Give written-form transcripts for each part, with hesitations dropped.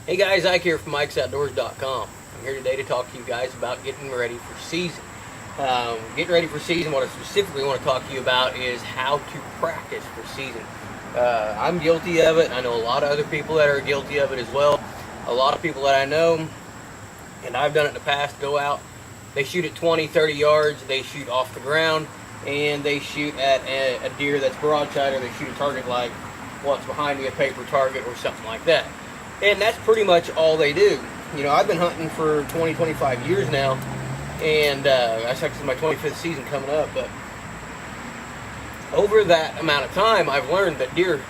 Hey guys, Ike here from Mike'sOutdoors.com. I'm here today to talk to you guys about getting ready for season. Getting ready for season, what I specifically want to talk to you about is how to practice for season. I'm guilty of it. I know a lot of other people that are guilty of it as well. A lot of people that I know, and I've done it in the past, go out, they shoot at 20, 30 yards, they shoot off the ground, and they shoot at a deer that's broadside, or they shoot a target like what's behind me, a paper target or something like that. And that's pretty much all they do. You know, I've been hunting for 20, 25 years now, and that's actually my 25th season coming up, but over that amount of time, I've learned that deer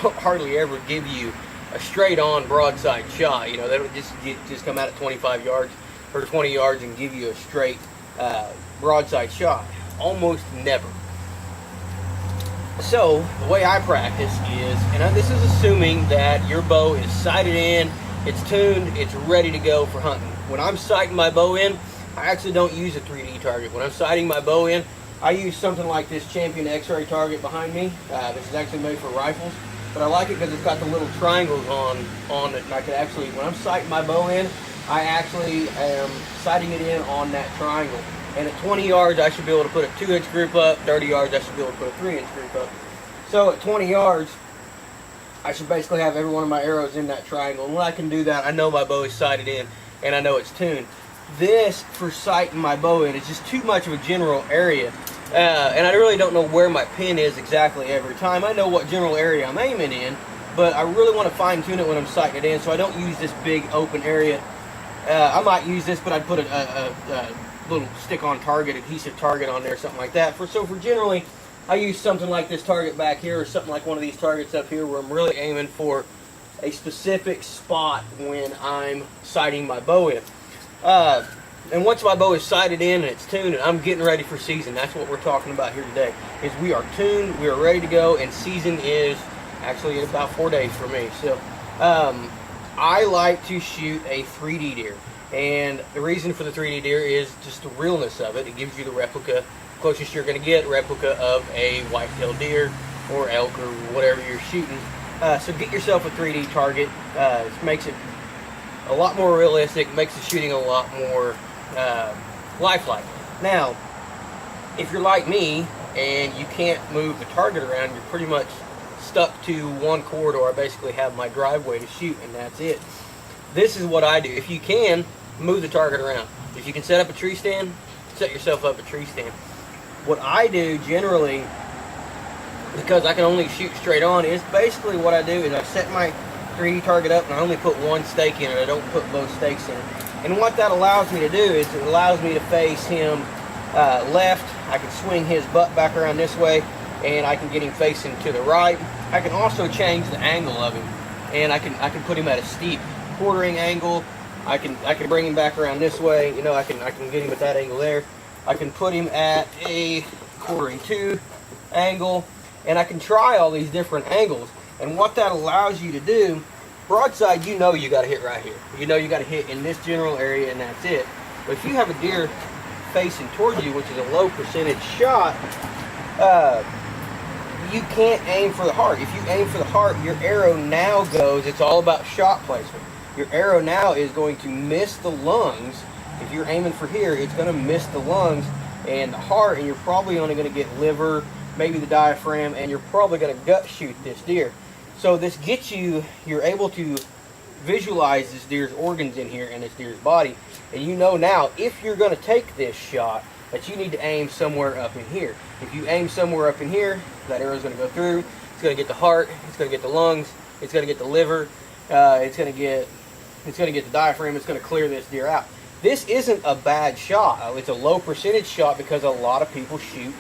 don't hardly ever give you a straight-on broadside shot. You know, they don't just come out at 25 yards or 20 yards and give you a straight broadside shot. Almost never. So, the way I practice is, and this is assuming that your bow is sighted in, it's tuned, it's ready to go for hunting. When I'm sighting my bow in, I actually don't use a 3D target. When I'm sighting my bow in, I use something like this Champion X-ray target behind me. This is actually made for rifles, but I like it because it's got the little triangles on it, and I can actually, when I'm sighting my bow in, I actually am sighting it in on that triangle. And at 20 yards, I should be able to put a 2-inch group up. 30 yards, I should be able to put a 3-inch group up. So at 20 yards, I should basically have every one of my arrows in that triangle. And when I can do that, I know my bow is sighted in, and I know it's tuned. This, for sighting my bow in, is just too much of a general area. And I really don't know where my pin is exactly every time. I know what general area I'm aiming in, but I really want to fine-tune it when I'm sighting it in, so I don't use this big open area. I might use this, but I'd put a little stick-on target, adhesive target on there, something like that. So for generally, I use something like this target back here, or something like one of these targets up here, where I'm really aiming for a specific spot when I'm sighting my bow in. And once my bow is sighted in and it's tuned and I'm getting ready for season, that's what we're talking about here today, is we are tuned, we are ready to go, and season is actually in about 4 days for me. So I like to shoot a 3D deer. And the reason for the 3D deer is just the realness of it. It gives you the replica, closest you're going to get, replica of a white-tailed deer or elk or whatever you're shooting. So get yourself a 3D target. It makes it a lot more realistic, makes the shooting a lot more lifelike. Now, if you're like me and you can't move the target around, you're pretty much stuck to one corridor. I basically have my driveway to shoot, and that's it. This is what I do. If you can, move the target around. If you can set up a tree stand, set yourself up a tree stand. What I do generally, because I can only shoot straight on, is basically what I do is I set my 3D target up and I only put one stake in it. I don't put both stakes in it. And what that allows me to do is it allows me to face him left. I can swing his butt back around this way, and I can get him facing to the right. I can also change the angle of him, and I can put him at a steep quartering angle. I can bring him back around this way. You know, I can get him at that angle there. I can put him at a quartering 2 angle, and I can try all these different angles. And what that allows you to do, broadside, you know you got to hit right here. You know you got to hit in this general area, and that's it. But if you have a deer facing towards you, which is a low percentage shot, you can't aim for the heart. If you aim for the heart, your arrow now goes, it's all about shot placement. Your arrow now is going to miss the lungs. If you're aiming for here, it's going to miss the lungs and the heart, and you're probably only going to get liver, maybe the diaphragm, and you're probably going to gut shoot this deer. So this gets you, you're able to visualize this deer's organs in here and this deer's body, and you know now if you're going to take this shot that you need to aim somewhere up in here. If you aim somewhere up in here, that arrow's going to go through, it's going to get the heart, it's going to get the lungs, it's going to get the liver, it's going to get the diaphragm, it's going to clear this deer out. This isn't a bad shot. It's a low percentage shot because a lot of people shoot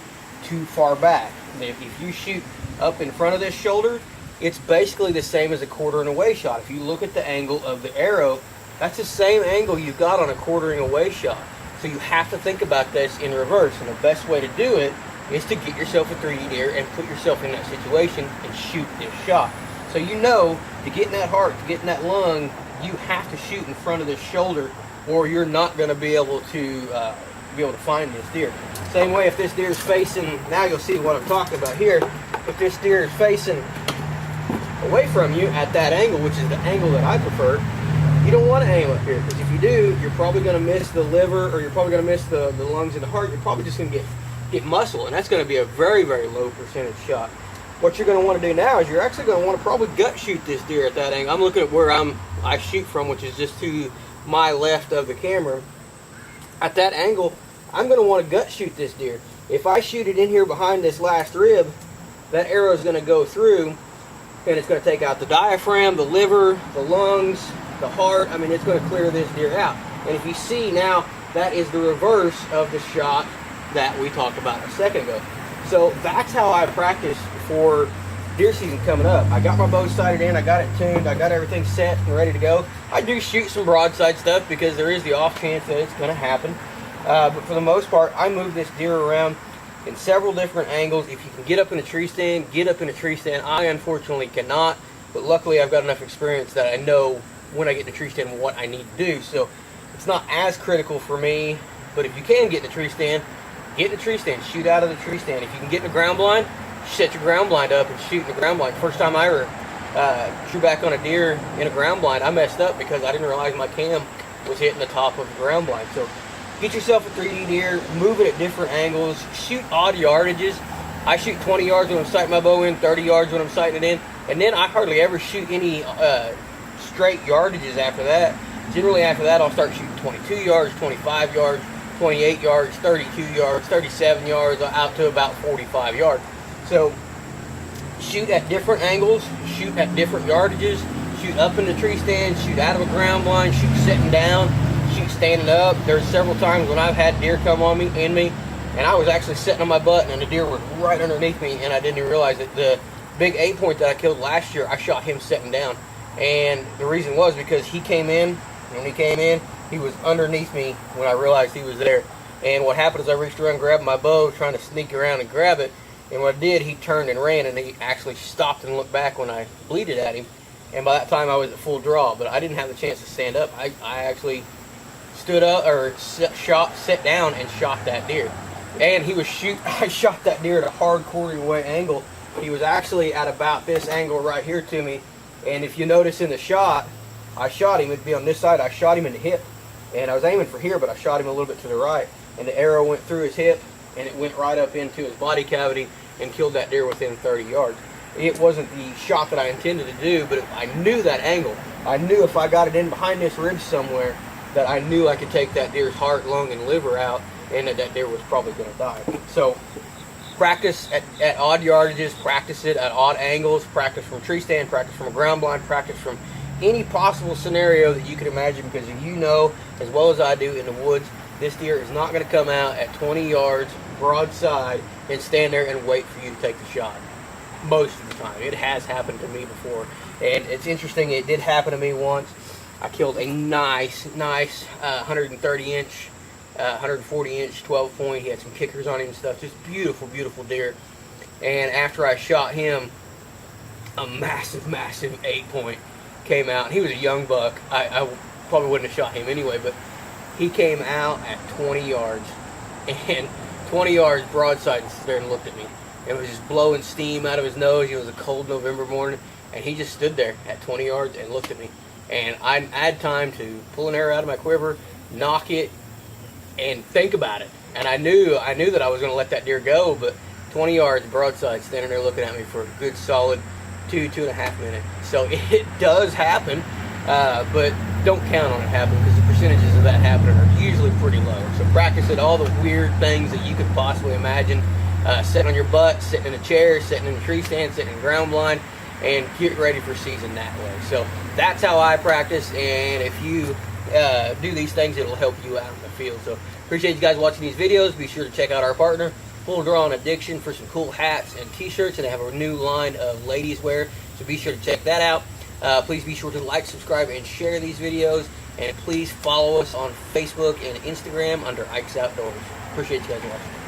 too far back. If you shoot up in front of this shoulder, it's basically the same as a quartering away shot. If you look at the angle of the arrow, that's the same angle you've got on a quartering away shot. So you have to think about this in reverse, and the best way to do it is to get yourself a 3D deer and put yourself in that situation and shoot this shot. So you know, to get in that heart, to get in that lung, you have to shoot in front of this shoulder, or you're not going to be able to find this deer. Same way if this deer is facing, now you'll see what I'm talking about here, if this deer is facing away from you at that angle, which is the angle that I prefer, You don't want to aim up here, because if you do, you're probably going to miss the liver, or you're probably going to miss the lungs and the heart. You're probably just going to get muscle, and that's going to be a very, very low percentage shot. What you're going to want to do now is you're actually going to want to probably gut shoot this deer at that angle. I'm looking at where I shoot from, which is just to my left of the camera. At that angle, I'm going to want to gut shoot this deer. If I shoot it in here behind this last rib, that arrow is going to go through, and it's going to take out the diaphragm, the liver, the lungs, the heart. I mean, it's going to clear this deer out. And if you see now, that is the reverse of the shot that we talked about a second ago. So that's how I practice for deer season coming up. I got my bow sighted in, I got it tuned, I got everything set and ready to go. I do shoot some broadside stuff because there is the off chance that it's going to happen. But for the most part, I move this deer around in several different angles. If you can get up in a tree stand, get up in a tree stand. I unfortunately cannot, but luckily I've got enough experience that I know when I get in a tree stand what I need to do. So it's not as critical for me, but if you can get in a tree stand, get in a tree stand, shoot out of the tree stand. If you can get in a ground blind, set your ground blind up and shoot in the ground blind. First time I ever drew back on a deer in a ground blind, I messed up because I didn't realize my cam was hitting the top of the ground blind. So get yourself a 3D deer, move it at different angles, shoot odd yardages. I shoot 20 yards when I'm sighting my bow in, 30 yards when I'm sighting it in, and then I hardly ever shoot any straight yardages after that. Generally after that I'll start shooting 22 yards, 25 yards, 28 yards, 32 yards, 37 yards, out to about 45 yards. So shoot at different angles, shoot at different yardages, shoot up in the tree stand, shoot out of a ground blind, shoot sitting down, shoot standing up. There's several times when I've had deer come on me, and I was actually sitting on my butt and the deer was right underneath me, and I didn't even realize it. The big 8-point that I killed last year, I shot him sitting down. And the reason was because he came in, and when he came in, he was underneath me when I realized he was there. And what happened is I reached around, grabbed my bow, trying to sneak around and grab it. And what I did, he turned and ran, and he actually stopped and looked back when I bleated at him. And by that time, I was at full draw, but I didn't have the chance to stand up. I actually stood up, or sat down and shot that deer. And he was I shot that deer at a hard quartering away angle. He was actually at about this angle right here to me. And if you notice in the shot, I shot him, it'd be on this side, I shot him in the hip. And I was aiming for here, but I shot him a little bit to the right. And the arrow went through his hip, and it went right up into his body cavity and killed that deer within 30 yards. It wasn't the shot that I intended to do, but I knew that angle. I knew if I got it in behind this rib somewhere, that I knew I could take that deer's heart, lung, and liver out, and that deer was probably going to die. So practice at odd yardages, practice it at odd angles, practice from a tree stand, practice from a ground blind, practice from any possible scenario that you could imagine, because you know as well as I do in the woods, this deer is not going to come out at 20 yards broadside and stand there and wait for you to take the shot. Most of the time. It has happened to me before. And it's interesting, it did happen to me once. I killed a nice 130 inch, 140 inch 12-point. He had some kickers on him and stuff. Just beautiful, beautiful deer. And after I shot him, a massive 8-point came out. He was a young buck. I probably wouldn't have shot him anyway, but he came out at 20 yards, and 20 yards broadside, and stood there and looked at me. It was just blowing steam out of his nose. It was a cold November morning, and he just stood there at 20 yards and looked at me. And I had time to pull an arrow out of my quiver, knock it, and think about it. And I knew that I was going to let that deer go, but 20 yards broadside, standing there looking at me for a good solid 2.5 minutes. So it does happen, but don't count on it happening, because the percentages of that happening are usually pretty low. So practice it, all the weird things that you could possibly imagine. Sitting on your butt, sitting in a chair, sitting in a tree stand, sitting in ground blind, and get ready for season that way. So that's how I practice, and if you do these things, it'll help you out in the field. So appreciate you guys watching these videos. Be sure to check out our partner, Full Draw on Addiction, for some cool hats and t-shirts, and they have a new line of ladies wear, so be sure to check that out. Please be sure to like, subscribe, and share these videos, and please follow us on Facebook and Instagram under Ike's Outdoors. Appreciate you guys watching.